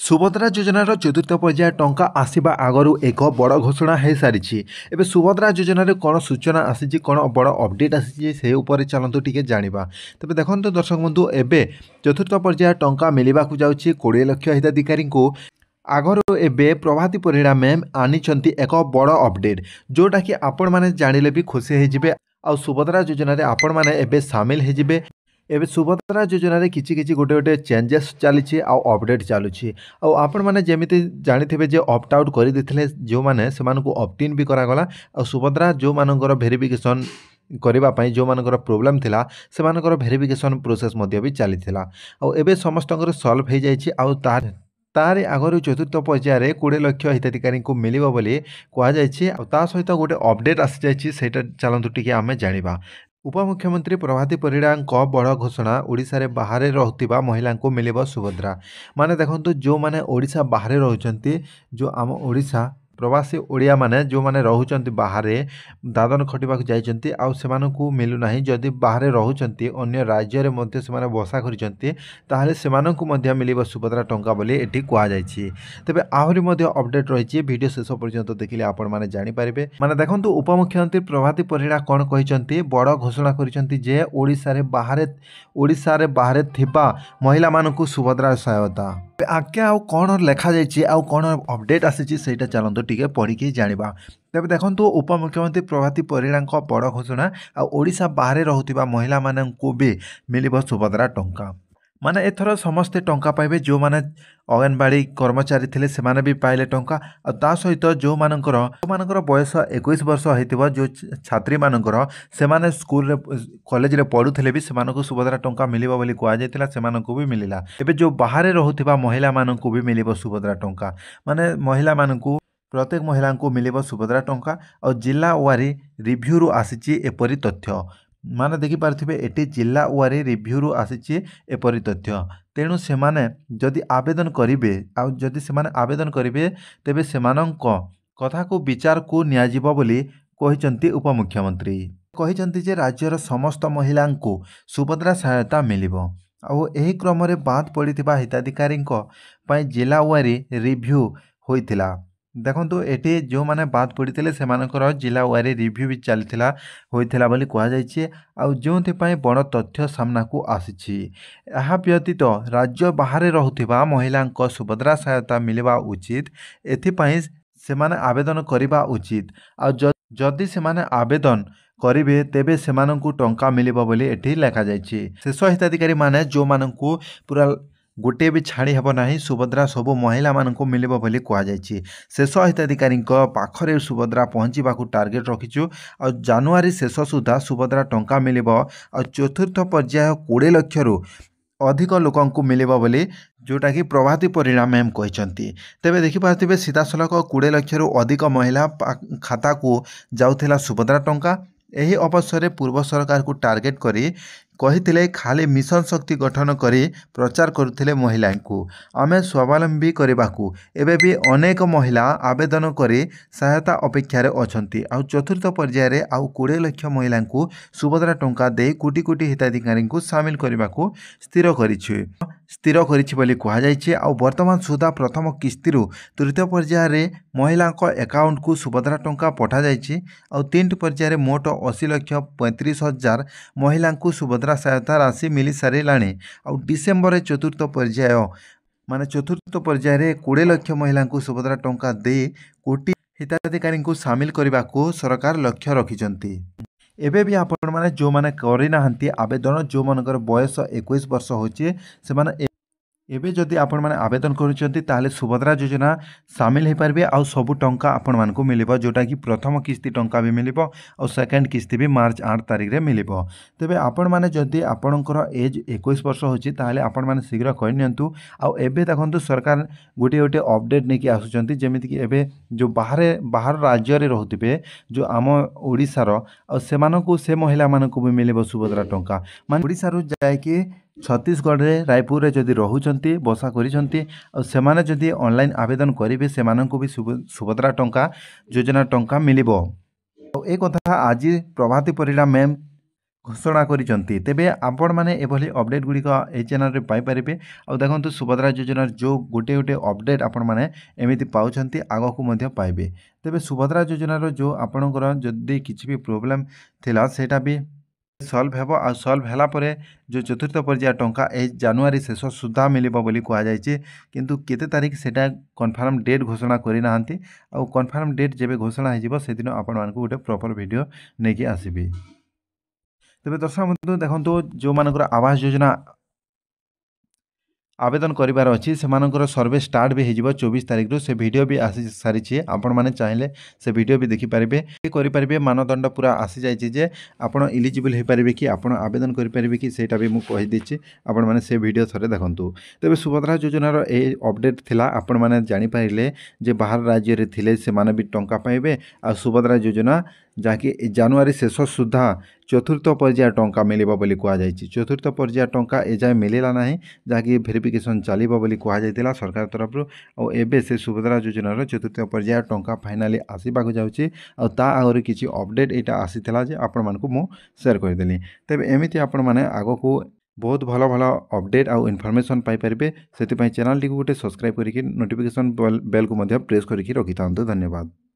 सुभद्रा योजनार चतुर्थ पर्याय टंका आसवा आगु एक बड़ घोषणा हो सारी। एवं सुभद्रा योजन कौन सूचना आसी कौन बड़ अपडेट आसी से उपर चलतु टी जाना। तेज देखो दर्शक बंधु एवं चतुर्थ पर्याय टंका मिलवा जाऊँगी 20 लाख हिताधिकारी को। आगर एबे प्रभाती परिड़ा मैम आनी एक बड़ अपडेट जोटा कि आपण मैंने जानिले भी खुशी होजिबे। आ सुभद्रा योजन आपण मैंने एबे सामिल होजिबे। एबे सुभद्रा योजन किछि किछि गोटे गोटे चेंजेस चली अपडेट चलुछि। आपण मैंने जमीती जानी जे ऑप्ट आउट कर देथिले जो माने सेमानकु ऑप्ट इन भी करागला। आ सुभद्रा जो मानकर वेरिफिकेशन करने जो मानकर प्रोब्लेम थिला सेमानकर वेरिफिकेशन प्रोसेस मध्य भी चली एबे समस्तଙ୍କର सॉल्व हो जाइछि। आ तार आगर चतुर्थ पर्यायर 20 लाख हिताधिकारी को मिल बोली कहुई सहित गोटे अपडेट आसी जाइए चलतु टी आम जाना। उपमुख्यमंत्री प्रभाती परिड़ा बड़ घोषणा ओडिशा रे बाहर रहुतिबा महिला को मिलिबो सुभद्रा। माने देखंतु जो माने ओडिशा बाहर रहउचंती जो आम ओडिशा प्रवासी ओडिया माने जो माने रहउचंती बाहर दादन खटिबाक जाइचंती आ सेमानकु मिलु नाही। जदि बाहर रहउचंती अन्य राज्य रे मध्ये सेमाने बसा करिचंती ताहाले सेमानकु मध्ये मिलिबो सुभद्रा टंका बोली एठी कुआ जायछि। तबे आहुरी मध्ये अपडेट रहिछि वीडियो शेष पर्यंत देखिले आपण माने जानि पारिबे। माने देखंतु उपमुख्यमंत्री प्रभाती परिड़ा कोन कहिचंती बड़ घोषणा करिचंती जे ओडिशा रे बाहर थिबा महिला मानकु सुभद्रा सहायता आज्ञा आउ कौन लेखा जाइए आउ कौन अपडेट आसी सेटा चलतु टी पढ़ी जाना। तेज देखो उपमुख्यमंत्री प्रभाती परिड़ा बड़ घोषणा ओडिशा बाहर रहुतिबा महिला मानकु भी मिलिबो सुभद्रा टंका। माने एथर समस्ते टंका पाइबे जो माने अंगनवाड़ी कर्मचारी थिले सेमाने भी पाइले टंका। ता सहित जो मानकर बयस 21 वर्ष होइतिबा जो छात्री मानकर सेमाने स्कूल रे कॉलेज रे पढुथिले भी सेमानकु सुभद्रा टंका मिलिबो बोली कुआ जायतिला सेमानकु भी मिलिला। एबे जो बाहर रहुतिबा महिला मानकु भी मिलिबो सुभद्रा टंका। माने महिला मानकु प्रत्येक महिला को मिलिबो सुभद्रा टंका। और जिला वारी रिव्यू रु आसीची एपरि तथ्य माने देखि पारथिबे एटी जिला वारी रिव्यू रु आसीची एपरि तथ्य। तेणु सेमाने जदि आवेदन करिवे आ जदि सेमाने आवेदन करिवे तेबे सेमानक कथा को विचार को नियाजिबो बोली कहिसंती उपमुख्यमंत्री। कहिसंती जे राज्यर समस्त महिला को सुभद्रा सहायता मिलिबो। आ एही क्रम रे बाद पड़िथिबा हिताधिकारी पई जिला वारी रिव्यू होइथिला। देखंतु एटी जो माने बात पड़ते से जिला वारी रिव्यू भी चलता होइथिला बोली कहा जाइए। आउ जोंथि पई बड़ तथ्य सामना को आसीछि। एहा व्यतीत राज्य बाहर रहुथिबा महिला सुभद्रा सहायता मिलवा उचित एथिपई सेमाने आवेदन करिबा उचित। आ जदि सेमाने आवेदन करिवे तेबे सेमानंकु टंका मिलिबो बोली एठी लेखा जाइछि। शेष हिताधिकारी माने जो मानंकु पूरा गोटे भी छाड़ी हेब नाही सुभद्रा सबु महिला मानक मिलिबो बोली कहा जाइछि। शेष हिताधिकारी पाखरे सुभद्रा पहुँचवाक टार्गेट रखिछु। आ जानुआरी शेष सुधा सुभद्रा टंका मिलिबो। आ चतुर्थ पर्याय 20 लाख रु अधिक लोकंकु मिलिबो बोली जोटा कि प्रभाती परिड़ा मैम कहिसंती। तेबे देखि पारथिबे सीधासलख 20 लाख रु अधिक महिला खाता को जाउथिला सुभद्रा टंका। एही अवसर रे पूर्व सरकार को टार्गेट करी कहिथिले खाली मिशन शक्ति गठन करी प्रचार करुथिले महिला को आमे स्वावलंबी करबाकू। एबे भी अनेक महिला आवेदन करी सहायता अपेक्षा रे अछंती। आ चतुर्थ पर्याय रे आ 20 लाख महिला को सुभद्रा टंका दे कोटी कोटी हिताधिकारी को शामिल करबाकू स्थिर करिछि बोली कहा जाइछि। आ वर्तमान सुधा प्रथम किस्ती रु तृतीय पर्याय रे महिला अकाउंट को सुभद्रा टंका पठा जाइछि। आ 3 पर्याय रे मोट 80,35,000 महिला को सुभद्रा सहायता राशि मिली सारिलाणी। आ डिसेम्बर चतुर्थ पर्याय माने चतुर्थ पर्याय रे 20 लाख महिला को सुभद्रा टंका दे कोटी हिताधिकारी को शामिल करने को सरकार लक्ष्य रखिछंती। एबे भी आपण माने जो माने करि नाहंती आवेदन जो मानकर बयस 21 वर्ष होचे से माने एबे जदि आपण माने आवेदन करूचंती ताले सुभद्रा योजना शामिल हो पारबे। आ सबु टंका आपण मानकु मिलिबो जोटा कि प्रथम किस्ती टंका भी मिलिबो और सेकंड किस्ती भी मार्च 8 तारिख रे मिलिबो। तेबे आपण माने जदि आपणकर एज 21 वर्ष होची ताले आपण माने शीघ्र कहि नियंतु। आ एबे देखंतु सरकार गोटे गोटे अपडेट नेकी आसुचंती जेमिति कि एबे जो बाहर राज्य रे रहउतिबे जो आम ओडिसा रो आ सेमानकु से महिला मानकु भी मिलिबो सुभद्रा टंका। माने ओडिसा रो जाय कि छत्तीसगढ़ रे रायपुर रे जदि रहुचंती बसा करिसंती और सेमाने जदि ऑनलाइन आवेदन करिवे सेमानंकु भी सुभद्रा टंका योजना टंका मिलिबो। ए कथा आज प्रभाती परिड़ा मैम ଘୋଷଣା କରିଛନ୍ତି। ତେବେ ଆପଣମାନେ ଏଭଳି ଅପଡ଼େଟ୍ ଗୁଡ଼ିକ ଏହି ଚ୍ୟାନେଲରେ ପାଇପାରିବେ। ଆଉ ଦେଖନ୍ତୁ ସୁଭଦ୍ରା ଯୋଜନାର ଯେଉଁ ଗୋଟେ ଗୋଟେ ଅପଡ଼େଟ୍ ଆପଣମାନେ ଏମିତି ପାଉଛନ୍ତି ଆଗକୁ ମଧ୍ୟ ପାଇବେ। ତେବେ ସୁଭଦ୍ରା ଯୋଜନାର ଯେଉଁ ଆପଣଙ୍କର ଯଦି କିଛି ବି ପ୍ରୋବ୍ଲେମ୍ ଥିଲା ସେଇଟା ବି ସଲ୍ଭ ହେବ। ଆଉ ସଲ୍ଭ ହେଲା ପରେ ଯେଉଁ ଚତୁର୍ଥ ପର୍ଯ୍ୟାୟ ଟଙ୍କା ଏହି ଜାନୁଆରୀ ଶେଷ ସୁଦ୍ଧା ମିଳିବ ବୋଲି କୁହାଯାଇଛି। କିନ୍ତୁ କେତେ ତାରିଖ ସେଇଟା କନଫର୍ମ ଡେଟ୍ ଘୋଷଣା କରିନାହାନ୍ତି। ଆଉ କନଫର୍ମ ଡେଟ୍ ଯେବେ ଘୋଷଣା ହେଇଯିବ ସେଦିନ ଆପଣମାନଙ୍କୁ ଗୋଟେ ପ୍ରପର ଭିଡ଼ିଓ ନେଇକି ଆସିବି। ତେବେ ଦର୍ଶକ ବନ୍ଧୁ ଦେଖନ୍ତୁ ଯେଉଁମାନଙ୍କର ଆବାସ ଯୋଜନା ଆବେଦନ କରିବାର ଅଛି ସେମାନଙ୍କର ସର୍ଭେ ଷ୍ଟାର୍ଟ ବି ହେଇଯିବ 24 ତାରିଖରୁ। ସେ ଭିଡ଼ିଓ ବି ଆସି ସାରିଛି, ଆପଣମାନେ ଚାହିଁଲେ ସେ ଭିଡ଼ିଓ ବି ଦେଖିପାରିବେ। କରିପାରିବେ ମାନଦଣ୍ଡ ପୁରା ଆସିଯାଇଛି ଯେ ଆପଣ ଇଲିଜିବଲ୍ ହୋଇପାରିବେ କି ଆପଣ ଆବେଦନ କରିପାରିବେ କି ସେଇଟା ବି ମୁଁ କହିଦେଇଛି, ଆପଣମାନେ ସେ ଭିଡ଼ିଓ ଥରେ ଦେଖନ୍ତୁ। ତେବେ ସୁଭଦ୍ରା ଯୋଜନାର ଏ ଅପଡ଼େଟ୍ ଥିଲା, ଆପଣମାନେ ଜାଣିପାରିଲେ ଯେ ବାହାର ରାଜ୍ୟରେ ଥିଲେ ସେମାନେ ବି ଟଙ୍କା ପାଇବେ। ଆଉ ସୁଭଦ୍ରା ଯୋଜନା ଯାହାକି ଜାନୁଆରୀ ଶେଷ ସୁଦ୍ଧା ଚତୁର୍ଥ ପର୍ଯ୍ୟାୟ ଟଙ୍କା ମିଳିବ ବୋଲି କୁହାଯାଇଛି। ଚତୁର୍ଥ ପର୍ଯ୍ୟାୟ ଟଙ୍କା ଏଯାଏଁ ମିଳିଲା ନାହିଁ, ଯାହାକି ଭେରିଫିକେସନ୍ ଚାଲିବ ବୋଲି କୁହାଯାଇଥିଲା ସରକାର ତରଫରୁ। ଆଉ ଏବେ ସେ ସୁଭଦ୍ରା ଯୋଜନାର ଚତୁର୍ଥ ପର୍ଯ୍ୟାୟ ଟଙ୍କା ଫାଇନାଲି ଆସିବାକୁ ଯାଉଛି। ଆଉ ତା ଆଗରୁ କିଛି ଅପଡ଼େଟ୍ ଏଇଟା ଆସିଥିଲା ଯେ ଆପଣମାନଙ୍କୁ ମୁଁ ସେୟାର କରିଦେଲି। ତେବେ ଏମିତି ଆପଣମାନେ ଆଗକୁ ବହୁତ ଭଲ ଭଲ ଅପଡ଼େଟ୍ ଆଉ ଇନଫର୍ମେସନ୍ ପାଇପାରିବେ। ସେଥିପାଇଁ ଚ୍ୟାନେଲଟିକୁ ଗୋଟେ ସବସ୍କ୍ରାଇବ୍ କରିକି ନୋଟିଫିକେସନ୍ ବେଲ୍କୁ ମଧ୍ୟ ପ୍ରେସ୍ କରିକି ରଖିଥାନ୍ତୁ। ଧନ୍ୟବାଦ।